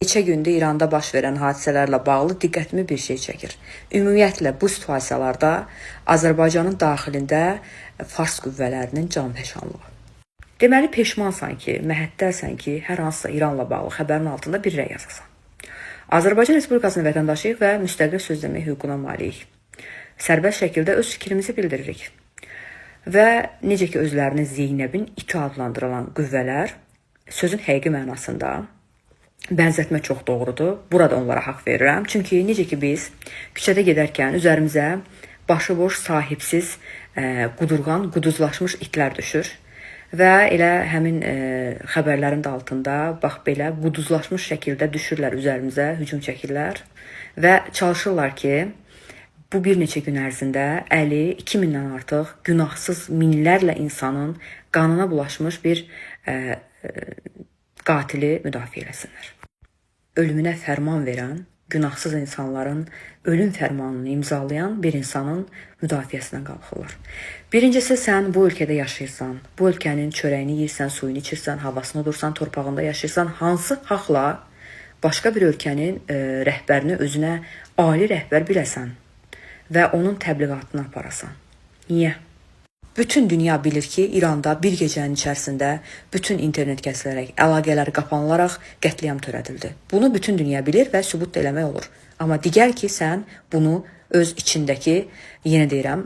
Neçə gündür İranda baş verən hadisələrlə bağlı diqqətimi bir şey çəkir. Ümumiyyətlə bu situasiyalarda Azərbaycanın daxilində Fars qüvvələrinin canfəşanlığı. Deməli peşmansan ki, məhəttəlsən ki, hər hansısa İranla bağlı xəbərin altında bir rəy yazasan. Azərbaycan Respublikasının vətəndaşıyıq və müstəqil söz demək hüququna maliyik. Sərbəst şəkildə öz fikrimizi bildiririk. Və necə ki özlərini Zeynəbin iti adlandırılan qüvvələr sözün həqiqi mənasında bənzətmə çox doğrudur. Burada onlara haqq verirəm. Çünki necə ki biz küçədə gedərkən üzərimizə başıboş, sahibsiz, qudurğan, quduzlaşmış itlər düşür. Və elə həmin xəbərlərin də altında bax belə quduzlaşmış şəkildə düşürlər üzərimizə, hücum çəkirlər və çalışırlar ki, bu bir neçə gün ərzində 50-2000-dən artıq günahsız minlərlə insanın qanına bulaşmış bir qatili müdafiə eləsinlər. Ölümünə fərman verən, günahsız insanların ölüm fərmanını imzalayan bir insanın müdafiəsinə qalxırlar. Birincisi, sən bu ölkədə yaşayırsan, bu ölkənin çörəyini yeyirsən, suyunu içirsən, havasını dursan, torpağında yaşayırsan, hansı haqla başqa bir ölkənin rəhbərini özünə ali rəhbər biləsən və onun təbliğatını aparasan? Niyə? Bütün dünya bilir ki, İranda bir gecənin içərisində bütün internet kəsilərək, əlaqələr qapanılaraq qətliam törədildi. Bunu bütün dünya bilir və sübut da eləmək olur. Amma digər ki, sən bunu öz içindəki, yenə deyirəm,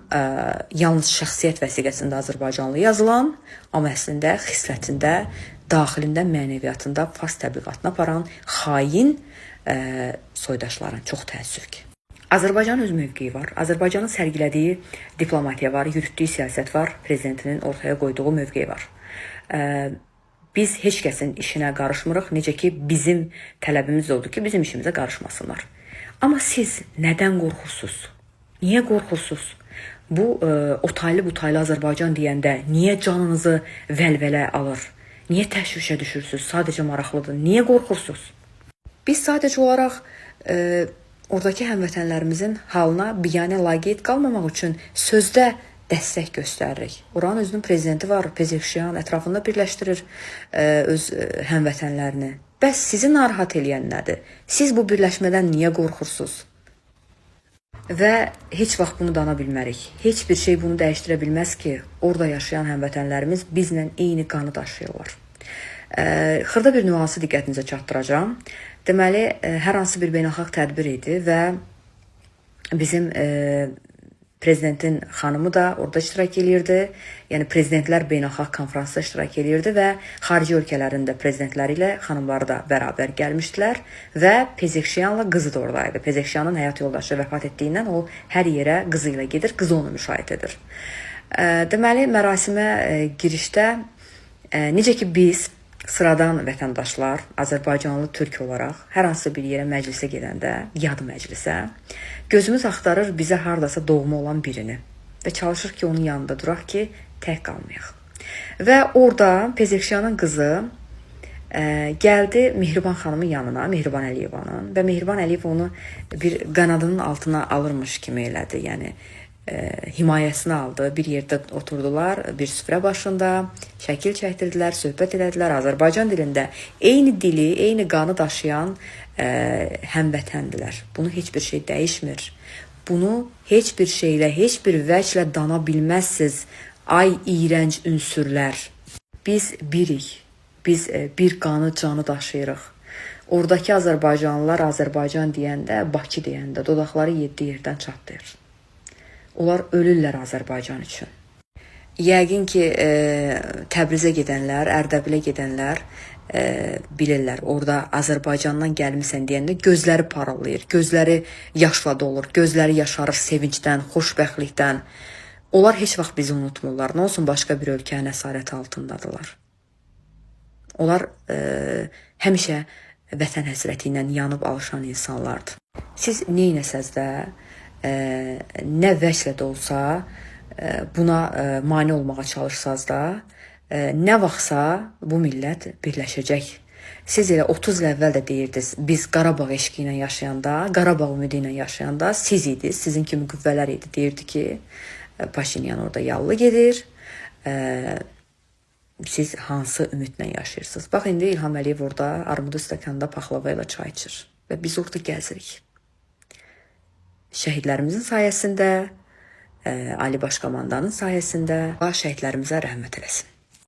yalnız şəxsiyyət vəsiqəsində Azərbaycanlı yazılan, amma əslində xislətində, daxilində, mənəviyyatında Fars təbliğatını aparan xain soydaşların çox təəssüf ki. Azərbaycanın öz mövqeyi var. Azərbaycanın sərgilədiyi diplomatiya var, yürütdüyü siyasət var, prezidentinin ortaya qoyduğu mövqeyi var. Biz heç kəsin işinə qarışmırıq. Necə ki, bizim tələbimiz odur ki, bizim işimizə qarışmasınlar. Amma siz nədən qorxursunuz? Niyə qorxursunuz? Bu, otaylı butaylı Azərbaycan deyəndə niyə canınızı vəlvələ alır? Niyə təşvişə düşürsünüz? Sadəcə maraqlıdır. Niyə qorxursunuz? Biz sadəcə olaraq oradakı həmvətənlərimizin halına biganə laqeyd qalmamaq üçün sözdə dəstək göstəririk. Oranın özünün prezidenti var, Pezeşkiyan ətrafında birləşdirir öz həmvətənlərini. Bəs sizi narahat eləyən nədir? Siz bu birləşmədən niyə qorxursunuz? Və heç vaxt bunu dana bilmərik. Heç bir şey bunu dəyişdirə bilməz ki, orada yaşayan həmvətənlərimiz bizlə eyni qanı daşıyırlar. Xırda bir nüansı diqqətinizə çatdıracağım. Deməli, hər hansı bir beynəlxalq tədbir idi və bizim prezidentin xanımı da orada iştirak edirdi. Yəni, prezidentlər beynəlxalq konferansda iştirak edirdi və xarici ölkələrin də prezidentləri ilə xanımları da bərabər gəlmişdilər və Pezeşkiyanla qızı da oradaydı. Pezeşkiyanın həyat yoldaşı vəfat etdiyindən o hər yerə qızı ilə gedir, qızı onu müşahidə edir. Deməli, mərasimə girişdə necə ki biz sıradan vətəndaşlar, Azərbaycanlı türk olaraq hər hansı bir yerə məclisə gedəndə, yad məclisə, gözümüz axtarır bizə hardasa doğma olan birini və çalışır ki, onun yanında duraq ki, tək qalmayaq. Və orada Pezeşkiyanın qızı gəldi Mehriban xanımın yanına, Mehriban Əliyevanın və Mehriban Əliyev onu bir qanadının altına alırmış kimi elədi, yəni himayəsinə aldı. Bir yerdə oturdular, bir süfrə başında, şəkil çəkdirdilər, söhbət elədilər. Azərbaycan dilində eyni dili, eyni qanı daşıyan həmvətəndilər. Bunu heç bir şey dəyişmir. Bunu heç bir şeylə, heç bir vəclə dana bilməzsiniz. Ay iyrənc ünsürlər. Biz birik. Biz bir qanı, canı daşıyırıq. Oradakı Azərbaycanlılar Azərbaycan deyəndə, Bakı deyəndə dodaqları 7 yerdən çatlayır. Onlar ölürlər Azərbaycan üçün. Yəqin ki, Təbrizə gedənlər, Ərdəbilə gedənlər bilirlər. Orada Azərbaycandan gəlmisən deyəndə gözləri parıldayır, gözləri yaşla dolur, gözləri yaşarır sevincdən, xoşbəxtlikdən. Onlar heç vaxt bizi unutmurlar. Nə olsun başqa bir ölkənin əsarəti altındadılar. Onlar həmişə vətən həsrəti ilə yanıb alışan insanlardır. Siz neynəsəz də, nə vəclə də olsa buna mane olmağa çalışsaz da, nə vaxtsa bu millət birləşəcək. Siz elə 30 il əvvəl də deyirdiniz, biz Qarabağ eşqi ilə yaşayanda, Qarabağ ümidi ilə yaşayanda siz idiniz, sizin kimi qüvvələr idi. Deyirdi ki, Paşinyan orada yallı gedir, siz hansı ümidlə yaşayırsınız? Bax, indi İlham Əliyev orada armudu stəkanında paxlava ilə çay içir və biz orada gəzirik. Şəhidlərimizin sayəsində, Ali Baş Komandanın sayəsində, Allah şəhidlərimizə rəhmət eləsin.